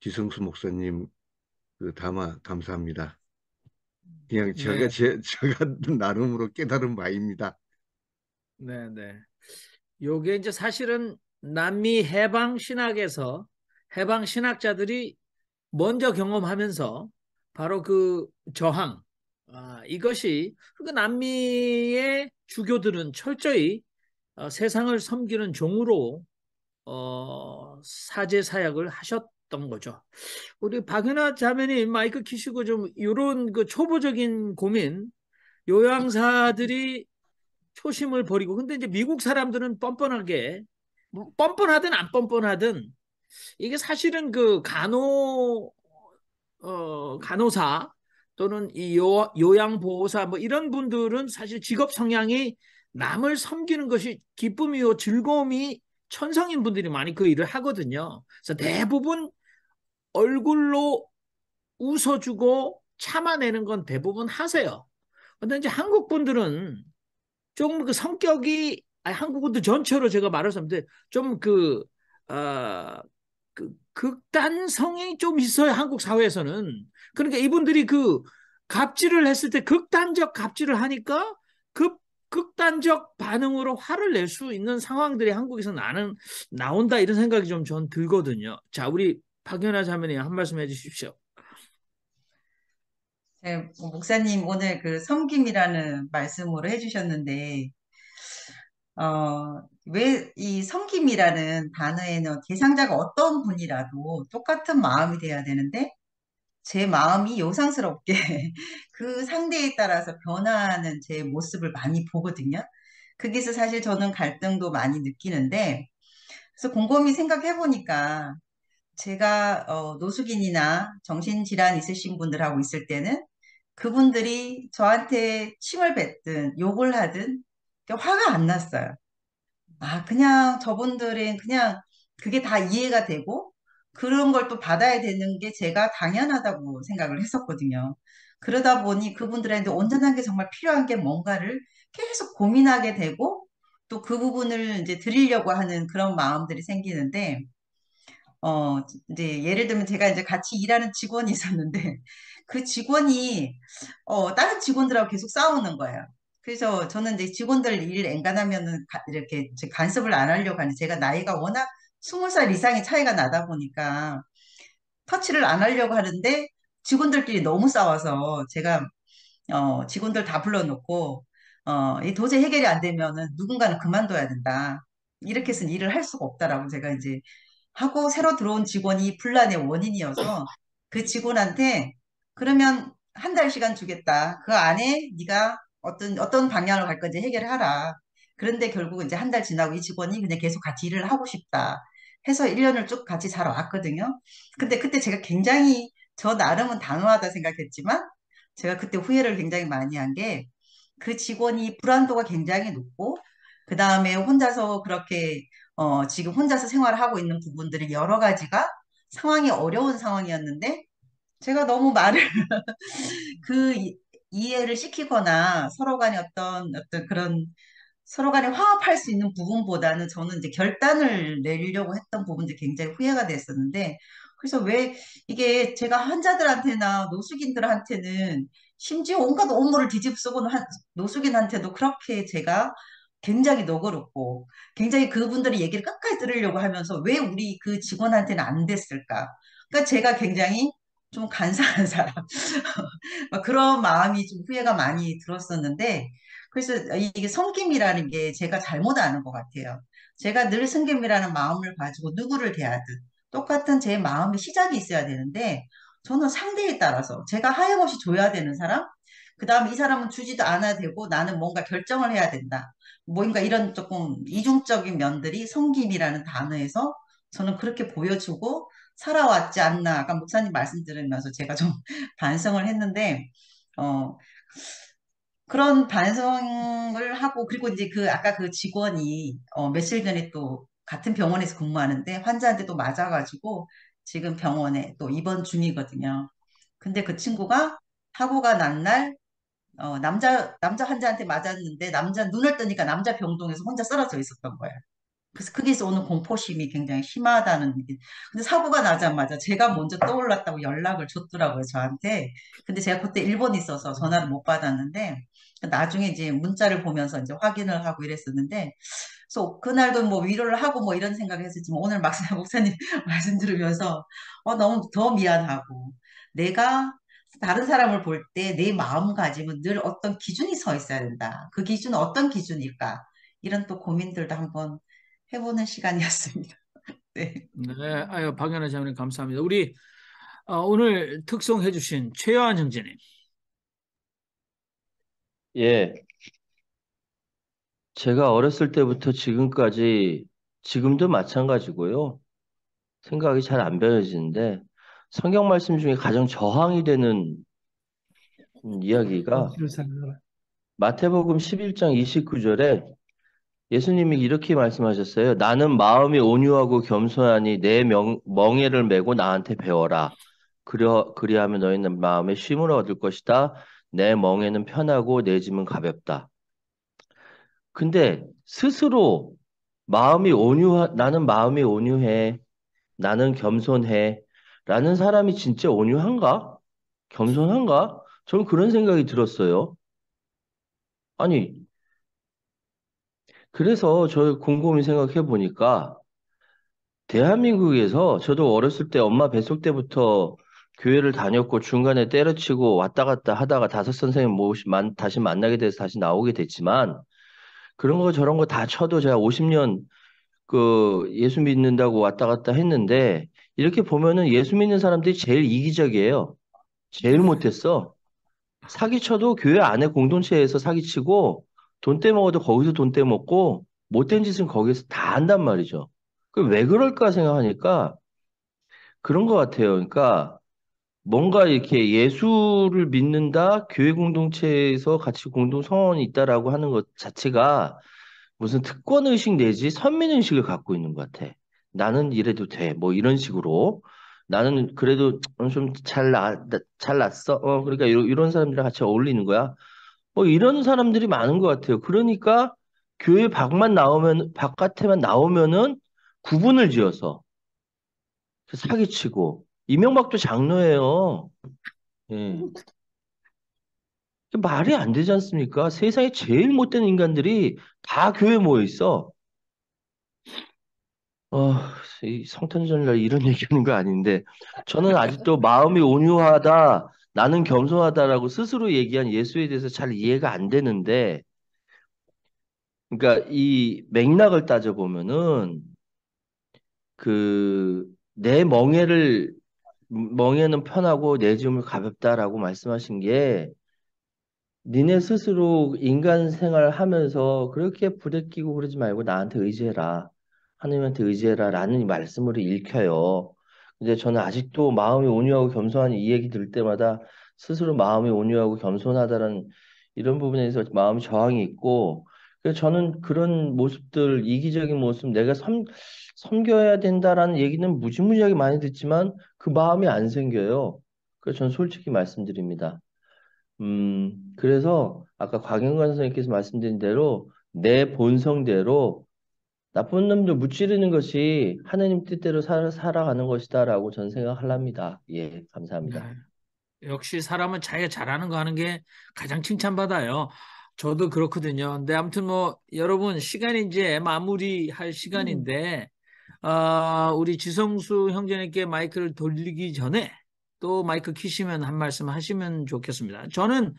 지성수 목사님 담화 감사합니다. 그냥 네. 제가 나름으로 깨달은 바입니다. 네, 네. 요게 이제 사실은 남미 해방 신학에서 해방 신학자들이 먼저 경험하면서 바로 그 저항, 이것이 남미의 주교들은 철저히 세상을 섬기는 종으로 사제 사역을 하셨던 거죠. 우리 박연아 자매님 마이크 키시고 좀 이런 그 초보적인 고민, 요양사들이 초심을 버리고 근데 이제 미국 사람들은 뻔뻔하게 뭐 뻔뻔하든 안 뻔뻔하든 이게 사실은 그 간호사 또는 이 요양보호사 뭐 이런 분들은 사실 직업 성향이 남을 섬기는 것이 기쁨이요 즐거움이 천성인 분들이 많이 그 일을 하거든요. 그래서 대부분 얼굴로 웃어주고 참아내는 건 대부분 하세요. 근데 이제 한국 분들은 좀 그 성격이 한국 분들 전체로 제가 말을 하는데 좀 극단성이 좀 있어요, 한국 사회에서는. 그러니까 이분들이 그 갑질을 했을 때 극단적 갑질을 하니까 극단적 반응으로 화를 낼 수 있는 상황들이 한국에서 나온다 이런 생각이 좀 전 들거든요. 자, 우리 박연아 자매님 한 말씀 해주십시오. 네, 목사님 오늘 그 섬김이라는 말씀으로 해주셨는데, 왜 이 섬김이라는 단어에는 대상자가 어떤 분이라도 똑같은 마음이 돼야 되는데, 제 마음이 요상스럽게 그 상대에 따라서 변화하는 제 모습을 많이 보거든요. 거기서 사실 저는 갈등도 많이 느끼는데, 그래서 곰곰이 생각해 보니까 제가 노숙인이나 정신질환 있으신 분들하고 있을 때는 그분들이 저한테 침을 뱉든 욕을 하든 화가 안 났어요. 아, 그냥 저분들은 그냥 그게 다 이해가 되고 그런 걸 또 받아야 되는 게 제가 당연하다고 생각을 했었거든요. 그러다 보니 그분들한테 온전한 게 정말 필요한 게 뭔가를 계속 고민하게 되고 또 그 부분을 이제 드리려고 하는 그런 마음들이 생기는데 어, 이제 예를 들면 제가 이제 같이 일하는 직원이 있었는데 그 직원이 다른 직원들하고 계속 싸우는 거예요. 그래서 저는 이제 직원들 일 엔간하면은 이렇게 이제 간섭을 안 하려고 하는데 제가 나이가 워낙 20살 이상의 차이가 나다 보니까 터치를 안 하려고 하는데 직원들끼리 너무 싸워서 제가 직원들 다 불러놓고 이 도저히 해결이 안 되면은 누군가는 그만둬야 된다. 이렇게 해서는 일을 할 수가 없다라고 제가 이제 하고 새로 들어온 직원이 분란의 원인이어서 그 직원한테 그러면 한 달 시간 주겠다. 그 안에 네가 어떤 방향으로 갈 건지 해결하라. 그런데 결국 이제 한 달 지나고 이 직원이 그냥 계속 같이 일을 하고 싶다. 해서 1년을 쭉 같이 잘 왔거든요. 근데 그때 제가 굉장히 저 나름은 단호하다 생각했지만 제가 그때 후회를 굉장히 많이 한 게 그 직원이 불안도가 굉장히 높고 그 다음에 혼자서 그렇게 지금 혼자서 생활을 하고 있는 부분들이 여러 가지가 상황이 어려운 상황이었는데 제가 너무 말을 그 이해를 시키거나 서로 간에 어떤 그런 서로 간에 화합할 수 있는 부분보다는 저는 이제 결단을 내리려고 했던 부분들이 굉장히 후회가 됐었는데 그래서 왜 이게 제가 환자들한테나 노숙인들한테는 심지어 온갖 업무를 뒤집쓰고는 노숙인한테도 그렇게 제가 굉장히 너그럽고 굉장히 그분들의 얘기를 끝까지 들으려고 하면서 왜 우리 그 직원한테는 안 됐을까? 그러니까 제가 굉장히 좀 간사한 사람. 막 그런 마음이 좀 후회가 많이 들었었는데, 그래서 이게 섬김이라는 게 제가 잘못 아는 것 같아요. 제가 늘 섬김이라는 마음을 가지고 누구를 대하든 똑같은 제 마음의 시작이 있어야 되는데, 저는 상대에 따라서 제가 하염없이 줘야 되는 사람, 그 다음에 이 사람은 주지도 않아야 되고 나는 뭔가 결정을 해야 된다. 뭔가 이런 조금 이중적인 면들이 섬김이라는 단어에서 저는 그렇게 보여주고 살아왔지 않나. 아까 목사님 말씀 들으면서 제가 좀 반성을 했는데, 어, 그런 반성을 하고, 그리고 이제 아까 그 직원이, 며칠 전에 또 같은 병원에서 근무하는데 환자한테 또 맞아가지고 지금 병원에 또 입원 중이거든요. 근데 그 친구가 사고가 난 날, 남자 환자한테 맞았는데 남자 눈을 뜨니까 남자 병동에서 혼자 쓰러져 있었던 거예요. 그래서 거기서 오는 공포심이 굉장히 심하다는 얘기. 근데 사고가 나자마자 제가 먼저 떠올랐다고 연락을 줬더라고요, 저한테. 근데 제가 그때 일본에 있어서 전화를 못 받았는데, 나중에 이제 문자를 보면서 이제 확인을 하고 이랬었는데, 그래서 그날도 뭐 위로를 하고 뭐 이런 생각을 했었지만, 오늘 막상 목사님 말씀 들으면서, 너무 더 미안하고, 내가 다른 사람을 볼 때 내 마음가짐은 늘 어떤 기준이 서 있어야 된다. 그 기준은 어떤 기준일까? 이런 또 고민들도 한번 해보는 시간이었습니다. 네. 네, 아유, 박연아 자매님 감사합니다. 우리 오늘 특송해 주신 최요한 형제님. 예, 제가 어렸을 때부터 지금까지, 지금도 마찬가지고요. 생각이 잘 안 변해지는데, 성경 말씀 중에 가장 저항이 되는 이야기가 마태복음 11장 29절에 예수님이 이렇게 말씀하셨어요. 나는 마음이 온유하고 겸손하니 내 멍에를 메고 나한테 배워라. 그리하면 너희는 마음에 쉼을 얻을 것이다. 내 멍에는 편하고 내 짐은 가볍다. 근데 스스로 나는 마음이 온유해. 나는 겸손해. 라는 사람이 진짜 온유한가? 겸손한가? 저는 그런 생각이 들었어요. 아니, 그래서 저 곰곰이 생각해 보니까 대한민국에서 저도 어렸을 때 엄마 뱃속 때부터 교회를 다녔고 중간에 때려치고 왔다 갔다 하다가 다섯 선생님 다시 만나게 돼서 다시 나오게 됐지만 그런 거 저런 거 다 쳐도 제가 50년 그 예수 믿는다고 왔다 갔다 했는데 이렇게 보면은 예수 믿는 사람들이 제일 이기적이에요. 제일 못했어. 사기쳐도 교회 안에 공동체에서 사기치고 돈 떼먹어도 거기서 돈 떼먹고 못된 짓은 거기서 다 한단 말이죠. 그 왜 그럴까 생각하니까 그런 것 같아요. 그러니까 뭔가 이렇게 예수를 믿는다, 교회 공동체에서 같이 공동 성원이 있다라고 하는 것 자체가 무슨 특권 의식 내지 선민 의식을 갖고 있는 것 같아. 나는 이래도 돼. 뭐 이런 식으로. 나는 그래도 좀 잘났어. 그러니까 이런 사람들이랑 같이 어울리는 거야. 뭐 이런 사람들이 많은 것 같아요. 그러니까 교회 바깥에만 나오면은 구분을 지어서 사기치고 이명박도 장로예요. 예. 그 말이 안 되지 않습니까? 세상에 제일 못된 인간들이 다 교회에 모여 있어. 어, 이 성탄절날 이런 얘기하는 거 아닌데 저는 아직도 마음이 온유하다, 나는 겸손하다라고 스스로 얘기한 예수에 대해서 잘 이해가 안 되는데 그러니까 이 맥락을 따져보면은 그 내 멍에는 편하고 내 짐은 가볍다라고 말씀하신 게 니네 스스로 인간 생활하면서 그렇게 부대끼고 그러지 말고 나한테 의지해라. 하나님한테 의지해라라는 말씀으로 읽혀요. 근데 저는 아직도 마음이 온유하고 겸손한 이 얘기 들을 때마다 스스로 마음이 온유하고 겸손하다는 이런 부분에서 마음이 저항이 있고 그래서 저는 그런 모습들, 이기적인 모습, 섬겨야 된다라는 얘기는 무지무지하게 많이 듣지만 그 마음이 안 생겨요. 그래서 저는 솔직히 말씀드립니다. 그래서 아까 곽영관 선생님께서 말씀드린 대로 내 본성대로 나쁜 놈들 무찌르는 것이 하나님 뜻대로 살아가는 것이다라고 저는 생각합니다. 예, 감사합니다. 네. 역시 사람은 자기가 잘하는 거 하는 게 가장 칭찬받아요. 저도 그렇거든요. 근데 아무튼 뭐 여러분 시간이 이제 마무리할 시간인데 우리 지성수 형제님께 마이크를 돌리기 전에 또 마이크 키시면 한 말씀 하시면 좋겠습니다. 저는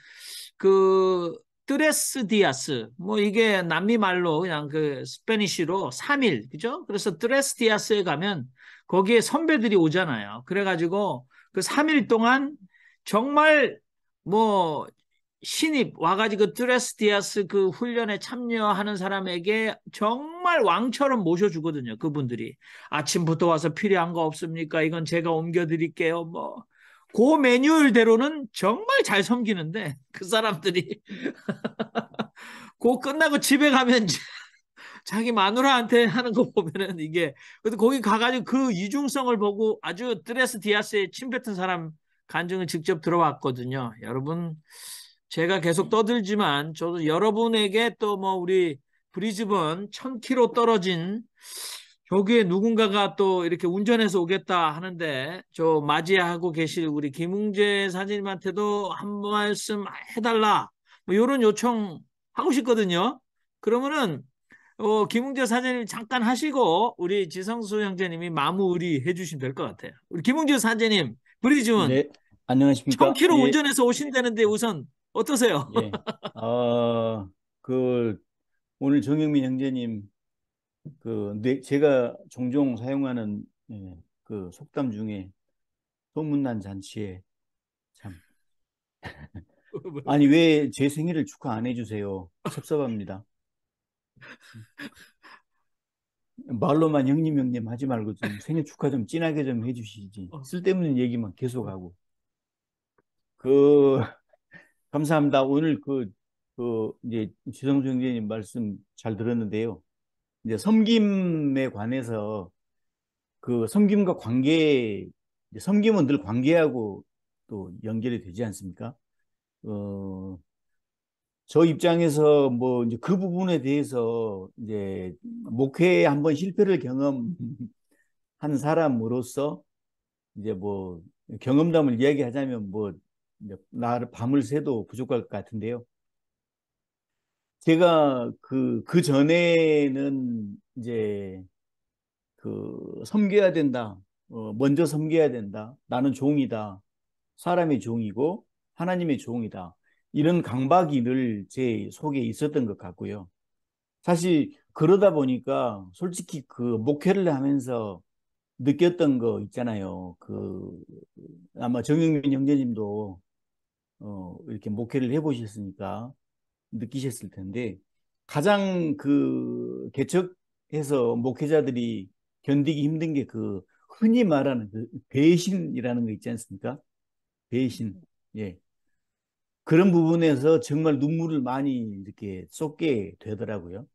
그 트레스 디아스 뭐 이게 남미 말로 그냥 그 스페니쉬로 3일 그죠? 그래서 트레스 디아스에 가면 거기에 선배들이 오잖아요. 그래가지고 그 3일 동안 정말 뭐 신입 와가지고 트레스 디아스 그 훈련에 참여하는 사람에게 정말 왕처럼 모셔주거든요. 그분들이 아침부터 와서 필요한 거 없습니까? 이건 제가 옮겨드릴게요. 뭐 그 매뉴얼대로는 정말 잘 섬기는데 그 사람들이 그 끝나고 집에 가면 자기 마누라한테 하는 거 보면은 이게 근데 거기 가가지고 그 이중성을 보고 아주 트레스 디아스에 침뱉은 사람 간증을 직접 들어왔거든요. 여러분 제가 계속 떠들지만 저도 여러분에게 또 뭐 우리 브리즈번 1000km 떨어진 여기에 누군가가 또 이렇게 운전해서 오겠다 하는데 저 맞이하고 계실 우리 김웅재 사장님한테도 한 말씀 해달라 뭐 이런 요청 하고 싶거든요. 그러면은 김웅재 사장님 잠깐 하시고 우리 지성수 형제님이 마무리 해주시면 될 것 같아요. 우리 김웅재 사장님 브리즈번 네, 안녕하십니까? 1000km 예, 운전해서 오신다는데 우선 어떠세요? 예. 그, 오늘 정영민 형제님, 제가 종종 사용하는, 그 속담 중에 소문난 잔치에 참. 아니, 왜 제 생일을 축하 안 해주세요? 섭섭합니다. 말로만 형님, 형님 하지 말고 좀 생일 축하 좀 진하게 좀 해주시지. 쓸데없는 얘기만 계속하고. 그, 감사합니다. 오늘 이제 지성수 형제님 말씀 잘 들었는데요. 이제 섬김에 관해서 그 섬김과 관계, 이제 섬김은 늘 관계하고 또 연결이 되지 않습니까? 저 입장에서 뭐 이제 그 부분에 대해서 이제 목회에 한번 실패를 경험한 한 사람으로서 이제 뭐 경험담을 이야기하자면 뭐 나 밤을 새도 부족할 것 같은데요. 제가 그 전에는 이제 섬겨야 된다. 먼저 섬겨야 된다. 나는 종이다. 사람의 종이고 하나님의 종이다. 이런 강박이 늘 제 속에 있었던 것 같고요. 사실 그러다 보니까 솔직히 목회를 하면서 느꼈던 거 있잖아요. 아마 정영민 형제님도 이렇게 목회를 해보셨으니까 느끼셨을 텐데, 가장 개척해서 목회자들이 견디기 힘든 게 흔히 말하는 배신이라는 거 있지 않습니까? 배신. 예. 그런 부분에서 정말 눈물을 많이 이렇게 쏟게 되더라고요.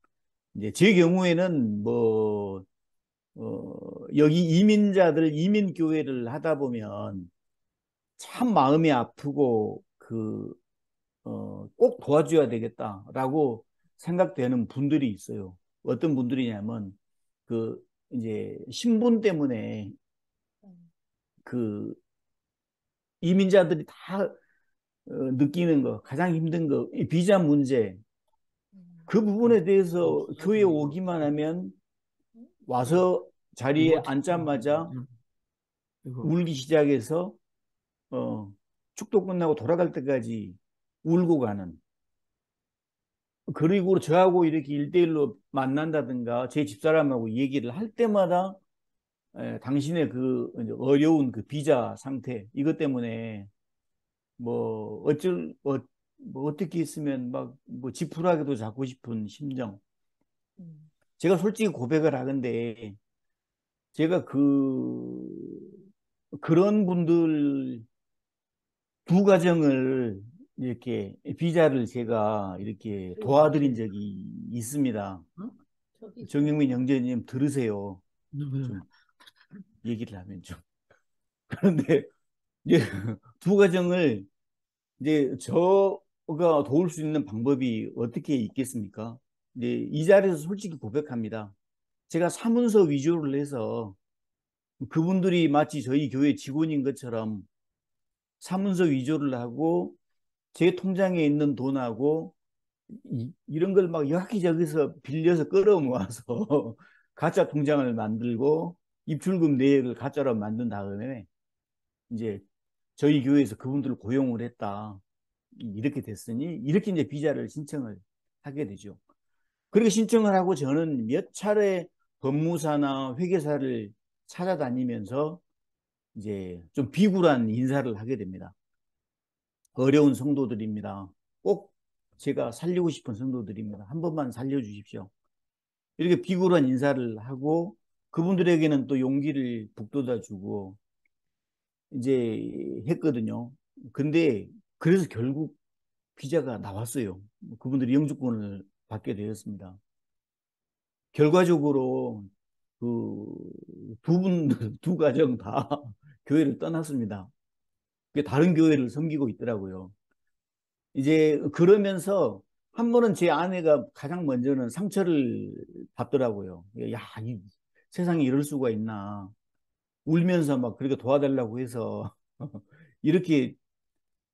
이제 제 경우에는 여기 이민교회를 하다 보면 참 마음이 아프고 꼭 도와줘야 되겠다라고 생각되는 분들이 있어요. 어떤 분들이냐면 이제 신분 때문에 이민자들이 다 느끼는 거, 가장 힘든 거, 이 비자 문제, 그 부분에 대해서 교회에 오기만 하면 와서 자리에 앉자마자 울기 시작해서 축도 끝나고 돌아갈 때까지 울고 가는. 그리고 저하고 이렇게 1대1로 만난다든가 제 집사람하고 얘기를 할 때마다 당신의 이제 어려운 비자 상태, 이것 때문에 뭐 어떻게 있으면 지푸라기도 잡고 싶은 심정. 제가 솔직히 고백을 하건데, 제가 그런 분들 두 가정을 이렇게 비자를 제가 이렇게 도와드린 적이 있습니다. 정영민 형제님 들으세요. 좀 얘기를 하면 좀. 그런데 이제 두 가정을 이제 저가 도울 수 있는 방법이 어떻게 있겠습니까? 이제 이 자리에서 솔직히 고백합니다. 제가 사문서 위조를 해서 그분들이 마치 저희 교회 직원인 것처럼 사문서 위조를 하고 제 통장에 있는 돈하고 이런 걸 막 여기저기서 빌려서 끌어모아서 가짜 통장을 만들고 입출금 내역을 가짜로 만든 다음에 이제 저희 교회에서 그분들을 고용을 했다. 이렇게 됐으니 이렇게 이제 비자를 신청을 하게 되죠. 그렇게 신청을 하고 저는 몇 차례 법무사나 회계사를 찾아다니면서 이제 좀 비굴한 인사를 하게 됩니다. 어려운 성도들입니다. 꼭 제가 살리고 싶은 성도들입니다. 한 번만 살려주십시오. 이렇게 비굴한 인사를 하고 그분들에게는 또 용기를 북돋아주고 이제 했거든요. 근데 그래서 결국 비자가 나왔어요. 그분들이 영주권을 받게 되었습니다. 결과적으로 두 가정 다 교회를 떠났습니다. 다른 교회를 섬기고 있더라고요. 이제 그러면서 한 번은 제 아내가 가장 먼저는 상처를 받더라고요. 야, 이 세상에 이럴 수가 있나. 울면서 막 그렇게 도와달라고 해서 이렇게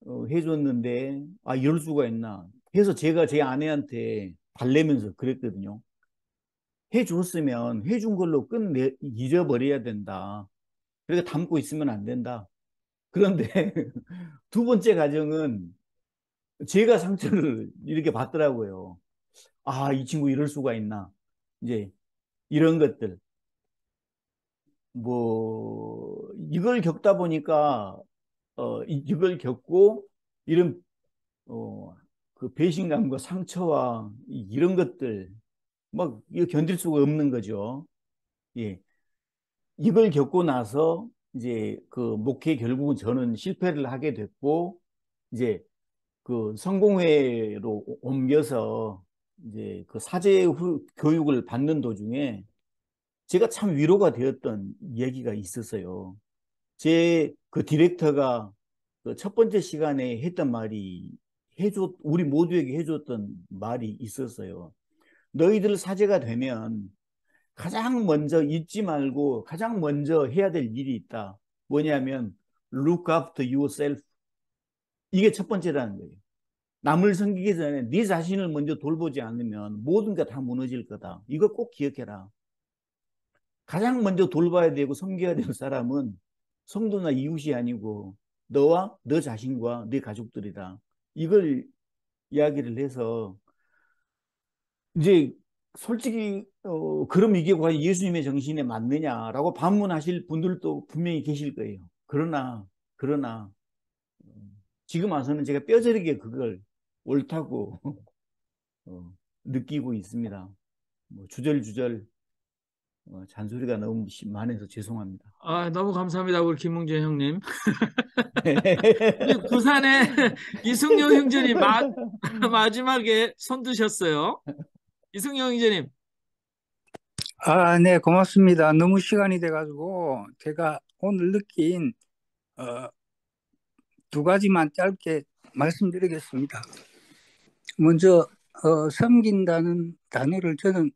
해줬는데, 아, 이럴 수가 있나. 해서 제가 제 아내한테 달래면서 그랬거든요. 해줬으면 해준 걸로 잊어버려야 된다. 그러니까 담고 있으면 안 된다. 그런데 두 번째 가정은 제가 상처를 이렇게 받더라고요. 아, 이 친구 이럴 수가 있나. 이제 이런 것들. 이걸 겪다 보니까, 이걸 겪고 이런, 배신감과 상처와 이런 것들, 이거 견딜 수가 없는 거죠. 예. 이걸 겪고 나서 이제 목회 결국은 저는 실패를 하게 됐고, 이제 성공회로 옮겨서 이제 사제 교육을 받는 도중에 제가 참 위로가 되었던 얘기가 있었어요. 제 디렉터가 첫 번째 시간에 했던 말이 우리 모두에게 해줬던 말이 있었어요. 너희들 사제가 되면 가장 먼저 잊지 말고 가장 먼저 해야 될 일이 있다. 뭐냐면 look after yourself. 이게 첫 번째라는 거예요. 남을 섬기기 전에 네 자신을 먼저 돌보지 않으면 모든 게 다 무너질 거다. 이거 꼭 기억해라. 가장 먼저 돌봐야 되고 섬겨야 될 사람은 성도나 이웃이 아니고 너와 너 자신과 네 가족들이다. 이걸 이야기를 해서 이제 솔직히 그럼 이게 과연 예수님의 정신에 맞느냐라고 반문하실 분들도 분명히 계실 거예요. 그러나 지금 와서는 제가 뼈저리게 그걸 옳다고 느끼고 있습니다. 뭐 주절주절 잔소리가 너무 많아서 죄송합니다. 너무 감사합니다, 우리 김웅재 형님. 우리 부산의 이승용 형제님 마지막에 손 드셨어요. 이승용 형제님. 네, 고맙습니다. 너무 시간이 돼가지고 제가 오늘 느낀 두 가지만 짧게 말씀드리겠습니다. 먼저 섬긴다는 단어를 저는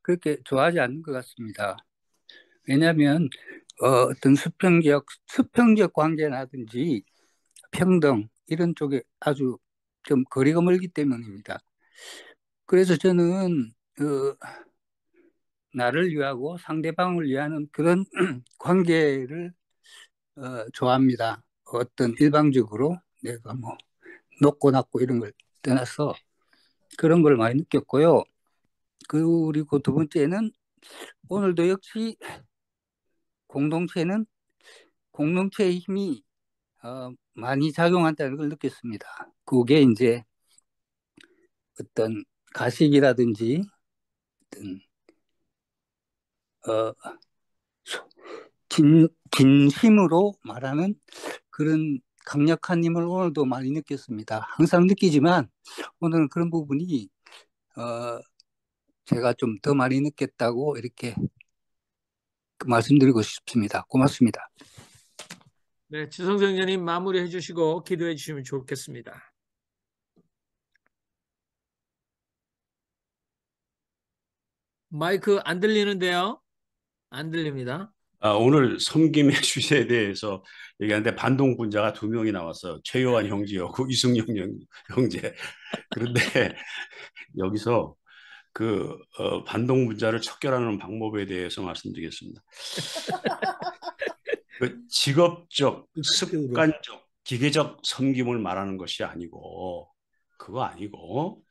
그렇게 좋아하지 않는 것 같습니다. 왜냐하면 어떤 수평적 관계라든지 평등 이런 쪽에 아주 좀 거리가 멀기 때문입니다. 그래서 저는 나를 위하고 상대방을 위하는 그런 관계를 좋아합니다. 어떤 일방적으로 내가 뭐 높고 낮고 이런 걸 떠나서 그런 걸 많이 느꼈고요. 그리고 두 번째는 오늘도 역시 공동체의 힘이 많이 작용한다는 걸 느꼈습니다. 그게 이제 어떤 가식이라든지 어떤 진심으로 말하는 그런 강력한 힘을 오늘도 많이 느꼈습니다. 항상 느끼지만 오늘은 그런 부분이 제가 좀 더 많이 느꼈다고 이렇게 말씀드리고 싶습니다. 고맙습니다. 네, 지성정 형님 마무리해 주시고 기도해 주시면 좋겠습니다. 마이크 안 들리는데요? 안 들립니다. 오늘 섬김의 주제에 대해서 얘기하는데 반동분자가 두 명이 나왔어요. 최요한 형제하고 이승용 형제. 그런데 여기서 그 반동분자를 척결하는 방법에 대해서 말씀드리겠습니다. 그 직업적, 습관적, 기계적 섬김을 말하는 것이 아니고 그거 아니고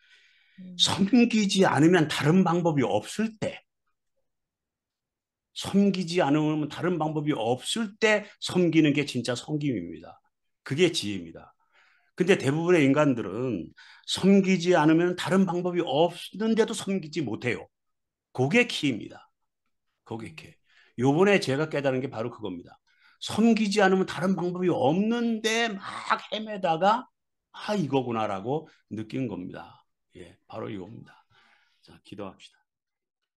섬기지 않으면 다른 방법이 없을 때 섬기지 않으면 다른 방법이 없을 때 섬기는 게 진짜 섬김입니다. 그게 지혜입니다. 근데 대부분의 인간들은 섬기지 않으면 다른 방법이 없는데도 섬기지 못해요. 그게 키입니다. 그게 키. 요번에 제가 깨달은 게 바로 그겁니다. 섬기지 않으면 다른 방법이 없는데 막 헤매다가 이거구나라고 느낀 겁니다. 예, 바로 이겁니다. 자, 기도합시다.